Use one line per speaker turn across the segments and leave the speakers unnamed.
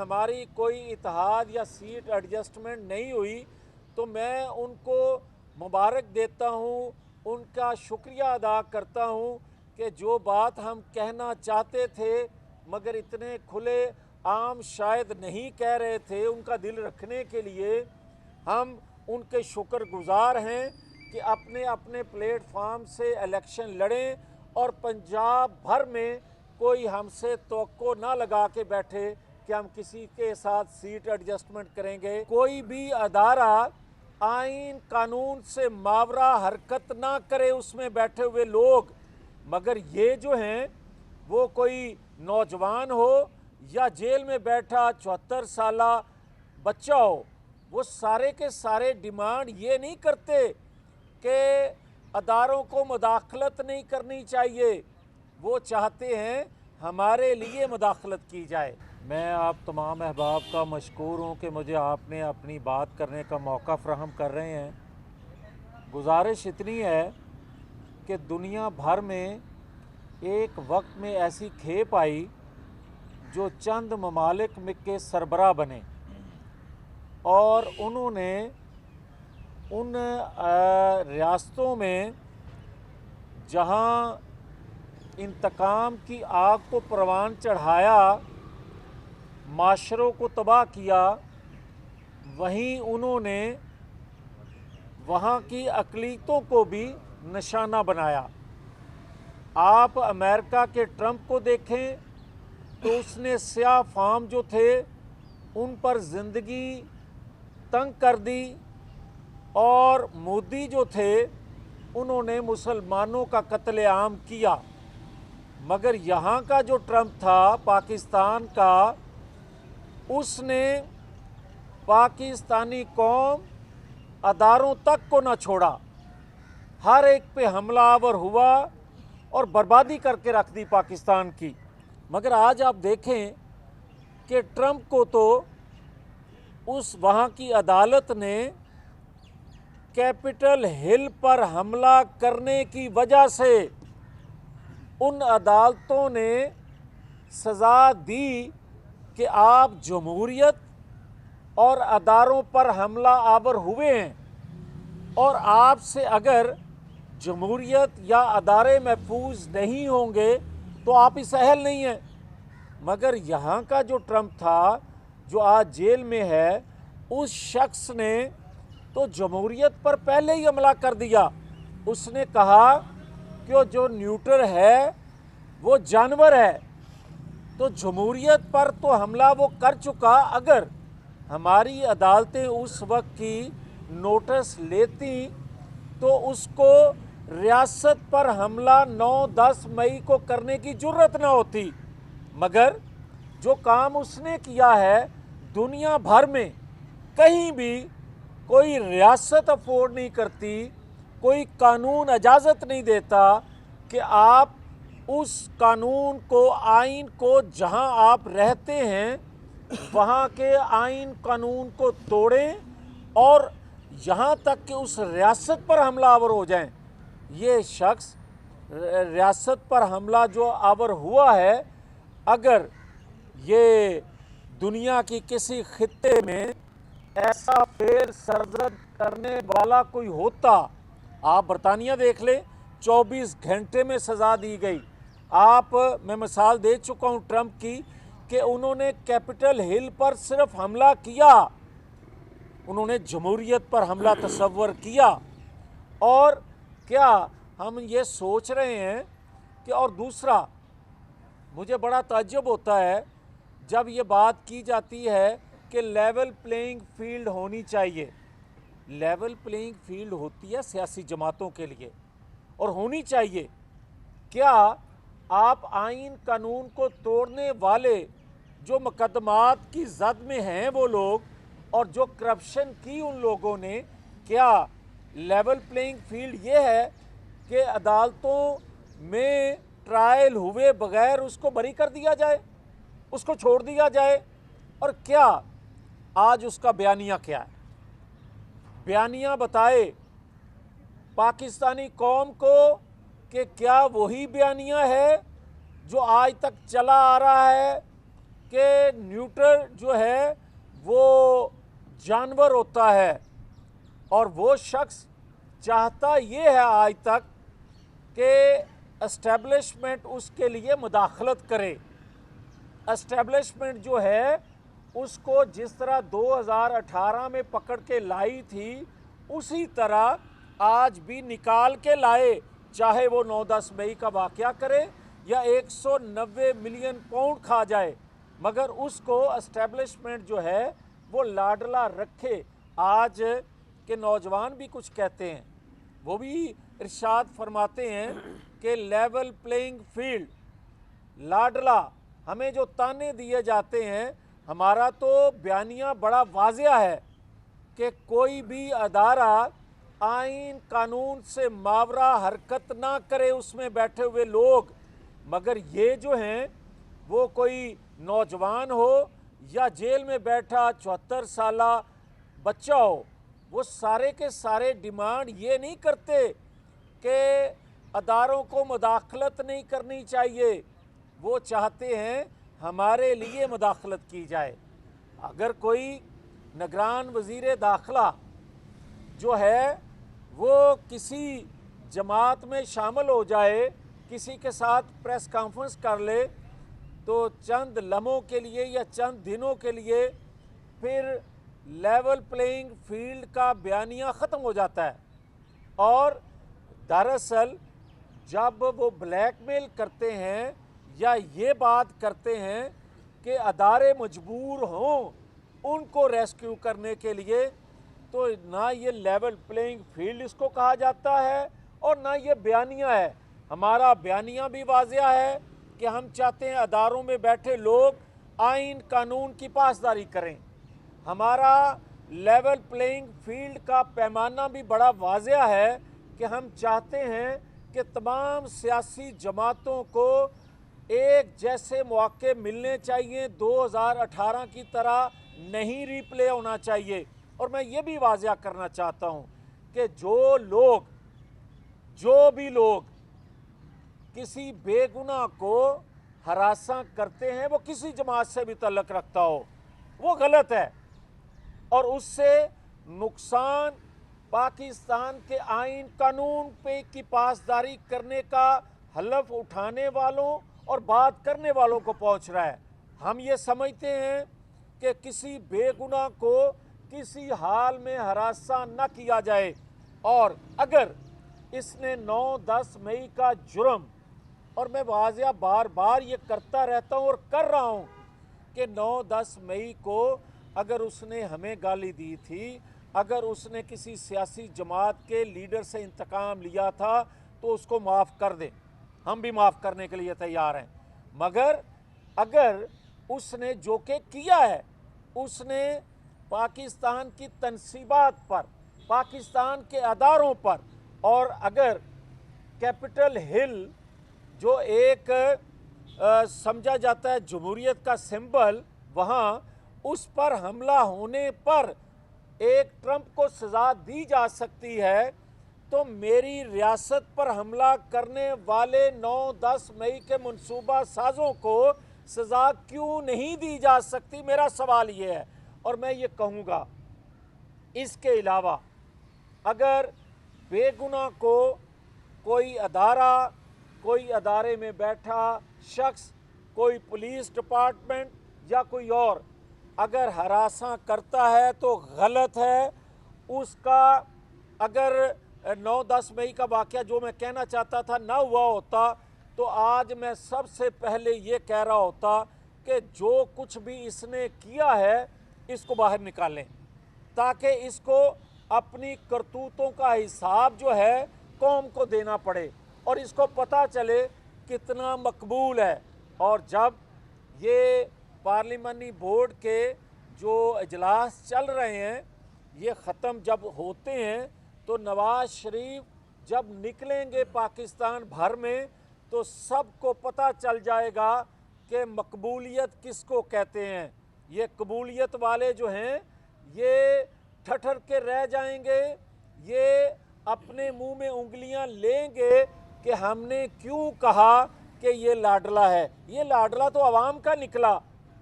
ہماری کوئی اتحاد یا سیٹ ایڈجسٹمنٹ نہیں ہوئی تو میں ان کو مبارک دیتا ہوں، ان کا شکریہ ادا کرتا ہوں کہ جو بات ہم کہنا چاہتے تھے مگر اتنے کھلے عام شاید نہیں کہہ رہے تھے، ان کا دل رکھنے کے لیے ہم ان کے شکر گزار ہیں کہ اپنے اپنے پلیٹ فارم سے الیکشن لڑیں اور پنجاب بھر میں کوئی ہم سے توقع نہ لگا کے بیٹھے کہ ہم کسی کے ساتھ سیٹ ایڈجسٹمنٹ کریں گے۔ کوئی بھی ادارہ آئین قانون سے ماورا حرکت نہ کرے اس میں بیٹھے ہوئے لوگ، مگر یہ جو ہیں وہ کوئی نوجوان ہو یا جیل میں بیٹھا 74 سالہ بچہ ہو، وہ سارے کے سارے ڈیمانڈ یہ نہیں کرتے کہ اداروں کو مداخلت نہیں کرنی چاہیے، وہ چاہتے ہیں ہمارے لیے مداخلت کی جائے۔ میں آپ تمام احباب کا مشکور ہوں کہ مجھے آپ نے اپنی بات کرنے کا موقع فراہم کر رہے ہیں۔ گزارش اتنی ہے کہ دنیا بھر میں ایک وقت میں ایسی کھیپ آئی جو چند ممالک کے سربراہ بنے اور انہوں نے ان ریاستوں میں جہاں انتقام کی آگ کو پروان چڑھایا، معاشروں کو تباہ کیا، وہیں انہوں نے وہاں کی اقلیتوں کو بھی نشانہ بنایا۔ آپ امریکہ کے ٹرمپ کو دیکھیں تو اس نے سیاہ فام جو تھے ان پر زندگی تنگ کر دی، اور مودی جو تھے انہوں نے مسلمانوں کا قتل عام کیا۔ مگر یہاں کا جو ٹرمپ تھا پاکستان کا، اس نے پاکستانی قوم اداروں تک کو نہ چھوڑا، ہر ایک پہ حملہ آور ہوا اور بربادی کر کے رکھ دی پاکستان کی۔ مگر آج آپ دیکھیں کہ ٹرمپ کو تو اس وہاں کی عدالت نے کیپٹل ہل پر حملہ کرنے کی وجہ سے ان عدالتوں نے سزا دی کہ آپ جمہوریت اور اداروں پر حملہ آور ہوئے ہیں، اور آپ سے اگر جمہوریت یا ادارے محفوظ نہیں ہوں گے تو آپ اس اہل نہیں ہیں۔ مگر یہاں کا جو ٹرمپ تھا جو آج جیل میں ہے، اس شخص نے تو جمہوریت پر پہلے ہی حملہ کر دیا۔ اس نے کہا کہ جو نیوٹر ہے وہ جانور ہے، تو جمہوریت پر تو حملہ وہ کر چکا۔ اگر ہماری عدالتیں اس وقت کی نوٹس لیتی تو اس کو ریاست پر حملہ 9-10 مئی کو کرنے کی جرت نہ ہوتی۔ مگر جو کام اس نے کیا ہے، دنیا بھر میں کہیں بھی کوئی ریاست افورڈ نہیں کرتی، کوئی قانون اجازت نہیں دیتا کہ آپ اس قانون کو، آئین کو، جہاں آپ رہتے ہیں وہاں کے آئین قانون کو توڑیں اور یہاں تک کہ اس ریاست پر حملہ آور ہو جائیں۔ یہ شخص ریاست پر حملہ جو آور ہوا ہے، اگر یہ دنیا کی کسی خطے میں ایسا فعل سرزد کرنے والا کوئی ہوتا، آپ برطانیہ دیکھ لیں، 24 گھنٹے میں سزا دی گئی۔ میں مثال دے چکا ہوں ٹرمپ کی کہ انہوں نے کیپٹل ہل پر صرف حملہ کیا، انہوں نے جمہوریت پر حملہ تصور کیا۔ اور کیا ہم یہ سوچ رہے ہیں کہ، اور دوسرا مجھے بڑا تعجب ہوتا ہے جب یہ بات کی جاتی ہے کہ لیول پلینگ فیلڈ ہونی چاہیے۔ لیول پلینگ فیلڈ ہوتی ہے سیاسی جماعتوں کے لیے اور ہونی چاہیے۔ کیا آپ آئین قانون کو توڑنے والے جو مقدمات کی زد میں ہیں وہ لوگ، اور جو کرپشن کی ان لوگوں نے، کیا لیول پلینگ فیلڈ یہ ہے کہ عدالتوں میں ٹرائل ہوئے بغیر اس کو بری کر دیا جائے، اس کو چھوڑ دیا جائے؟ اور کیا آج اس کا بیانیہ کیا ہے؟ بیانیہ بتائے پاکستانی قوم کو کہ کیا وہی بیانیہ ہے جو آج تک چلا آ رہا ہے کہ نیوٹر جو ہے وہ جانور ہوتا ہے، اور وہ شخص چاہتا یہ ہے آج تک کہ اسٹیبلشمنٹ اس کے لیے مداخلت کرے۔ اسٹیبلشمنٹ جو ہے اس کو جس طرح 2018 میں پکڑ کے لائی تھی اسی طرح آج بھی نکال کے لائے، چاہے وہ 9-10 مئی کا واقعہ کرے یا 190 ملین پاؤنڈ کھا جائے، مگر اس کو اسٹیبلشمنٹ جو ہے وہ لاڈلا رکھے۔ آج کے نوجوان بھی کچھ کہتے ہیں، وہ بھی ارشاد فرماتے ہیں کہ لیول پلینگ فیلڈ، لاڈلا، ہمیں جو تانے دیے جاتے ہیں، ہمارا تو بیانیہ بڑا واضح ہے کہ کوئی بھی ادارہ آئین قانون سے ماورا حرکت نہ کرے اس میں بیٹھے ہوئے لوگ، مگر یہ جو ہیں وہ کوئی نوجوان ہو یا جیل میں بیٹھا 74 سالہ بچہ ہو، وہ سارے کے سارے ڈیمانڈ یہ نہیں کرتے کہ اداروں کو مداخلت نہیں کرنی چاہیے، وہ چاہتے ہیں ہمارے لیے مداخلت کی جائے۔ اگر کوئی نگران وزیر داخلہ جو ہے وہ کسی جماعت میں شامل ہو جائے، کسی کے ساتھ پریس کانفرنس کر لے، تو چند لمحوں کے لیے یا چند دنوں کے لیے پھر لیول پلینگ فیلڈ کا بیانیہ ختم ہو جاتا ہے۔ اور دراصل جب وہ بلیک میل کرتے ہیں یا یہ بات کرتے ہیں کہ ادارے مجبور ہوں ان کو ریسکیو کرنے کے لیے، تو نہ یہ لیول پلینگ فیلڈ اس کو کہا جاتا ہے اور نہ یہ بیانیہ ہے۔ ہمارا بیانیہ بھی واضح ہے کہ ہم چاہتے ہیں اداروں میں بیٹھے لوگ آئین قانون کی پاسداری کریں۔ ہمارا لیول پلینگ فیلڈ کا پیمانہ بھی بڑا واضح ہے کہ ہم چاہتے ہیں کہ تمام سیاسی جماعتوں کو ایک جیسے مواقع ملنے چاہیے، 2018 کی طرح نہیں ری پلے ہونا چاہیے۔ اور میں یہ بھی واضح کرنا چاہتا ہوں کہ جو بھی لوگ کسی بے گناہ کو ہراساں کرتے ہیں، وہ کسی جماعت سے بھی تعلق رکھتا ہو، وہ غلط ہے، اور اس سے نقصان پاکستان کے آئین قانون پہ کی پاسداری کرنے کا حلف اٹھانے والوں اور بات کرنے والوں کو پہنچ رہا ہے۔ ہم یہ سمجھتے ہیں کہ کسی بے گناہ کو کسی حال میں ہراساں نہ کیا جائے، اور اگر اس نے 9-10 مئی کا جرم، اور میں واضح بار بار یہ کرتا رہتا ہوں اور کر رہا ہوں کہ 9-10 مئی کو اگر اس نے ہمیں گالی دی تھی، اگر اس نے کسی سیاسی جماعت کے لیڈر سے انتقام لیا تھا، تو اس کو معاف کر دیں، ہم بھی معاف کرنے کے لیے تیار ہیں۔ مگر اگر اس نے جو کہ کیا ہے، اس نے پاکستان کی تنصیبات پر، پاکستان کے اداروں پر، اور اگر کیپٹل ہل جو ایک سمجھا جاتا ہے جمہوریت کا سمبل، وہاں اس پر حملہ ہونے پر ایک ٹرمپ کو سزا دی جا سکتی ہے، تو میری ریاست پر حملہ کرنے والے 9-10 مئی کے منصوبہ سازوں کو سزا کیوں نہیں دی جا سکتی؟ میرا سوال یہ ہے۔ اور میں یہ کہوں گا، اس کے علاوہ اگر بے گناہ کو کوئی ادارہ، کوئی ادارے میں بیٹھا شخص، کوئی پولیس ڈپارٹمنٹ یا کوئی اور اگر ہراساں کرتا ہے تو غلط ہے۔ اس کا اگر 9-10 مئی کا واقعہ جو میں کہنا چاہتا تھا نہ ہوا ہوتا، تو آج میں سب سے پہلے یہ کہہ رہا ہوتا کہ جو کچھ بھی اس نے کیا ہے اس کو باہر نکالیں، تاکہ اس کو اپنی کرتوتوں کا حساب جو ہے قوم کو دینا پڑے اور اس کو پتہ چلے کتنا مقبول ہے۔ اور جب یہ پارلیمانی بورڈ کے جو اجلاس چل رہے ہیں یہ ختم جب ہوتے ہیں، تو نواز شریف جب نکلیں گے پاکستان بھر میں، تو سب کو پتہ چل جائے گا کہ مقبولیت کس کو کہتے ہیں۔ یہ قبولیت والے جو ہیں یہ ٹھٹر کے رہ جائیں گے، یہ اپنے منہ میں انگلیاں لیں گے کہ ہم نے کیوں کہا کہ یہ لاڈلا ہے۔ یہ لاڈلا تو عوام کا نکلا،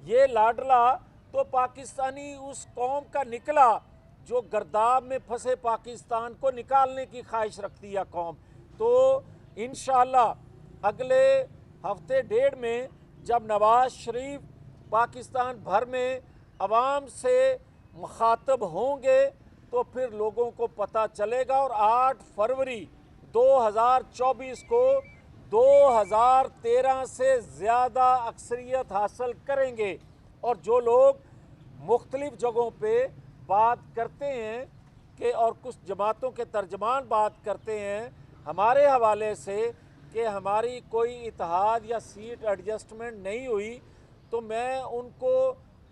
یہ لاڈلا تو پاکستانی اس قوم کا نکلا جو گرداب میں پھنسے پاکستان کو نکالنے کی خواہش رکھتی ہے قوم. تو انشاءاللہ اگلے ہفتے ڈیڑھ میں جب نواز شریف پاکستان بھر میں عوام سے مخاطب ہوں گے تو پھر لوگوں کو پتہ چلے گا، اور 8 فروری 2024 کو 2013 سے زیادہ اکثریت حاصل کریں گے. اور جو لوگ مختلف جگہوں پہ بات کرتے ہیں کہ اور کچھ جماعتوں کے ترجمان بات کرتے ہیں ہمارے حوالے سے کہ ہماری کوئی اتحاد یا سیٹ ایڈجسٹمنٹ نہیں ہوئی، تو میں ان کو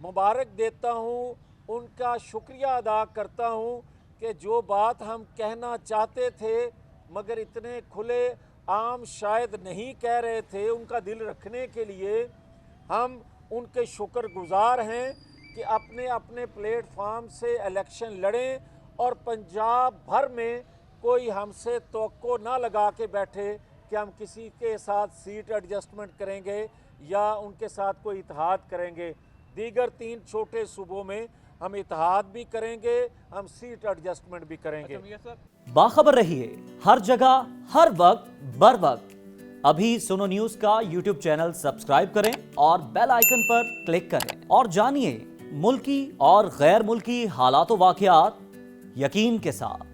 مبارک دیتا ہوں، ان کا شکریہ ادا کرتا ہوں کہ جو بات ہم کہنا چاہتے تھے مگر اتنے کھلے عام شاید نہیں کہہ رہے تھے، ان کا دل رکھنے کے لیے ہم ان کے شکر گزار ہیں کہ اپنے اپنے پلیٹ فارم سے الیکشن لڑیں، اور پنجاب بھر میں کوئی ہم سے توقع نہ لگا کے بیٹھے کہ ہم کسی کے ساتھ سیٹ ایڈجسٹمنٹ کریں گے یا ان کے ساتھ کوئی اتحاد کریں گے. دیگر 3 چھوٹے صوبوں میں ہم اتحاد بھی کریں گے، ہم سیٹ ایڈجسٹمنٹ بھی کریں گے.
باخبر رہیے ہر جگہ ہر وقت بر وقت. ابھی سنو نیوز کا یوٹیوب چینل سبسکرائب کریں اور بیل آئیکن پر کلک کریں اور جانیے ملکی اور غیر ملکی حالات و واقعات یقین کے ساتھ.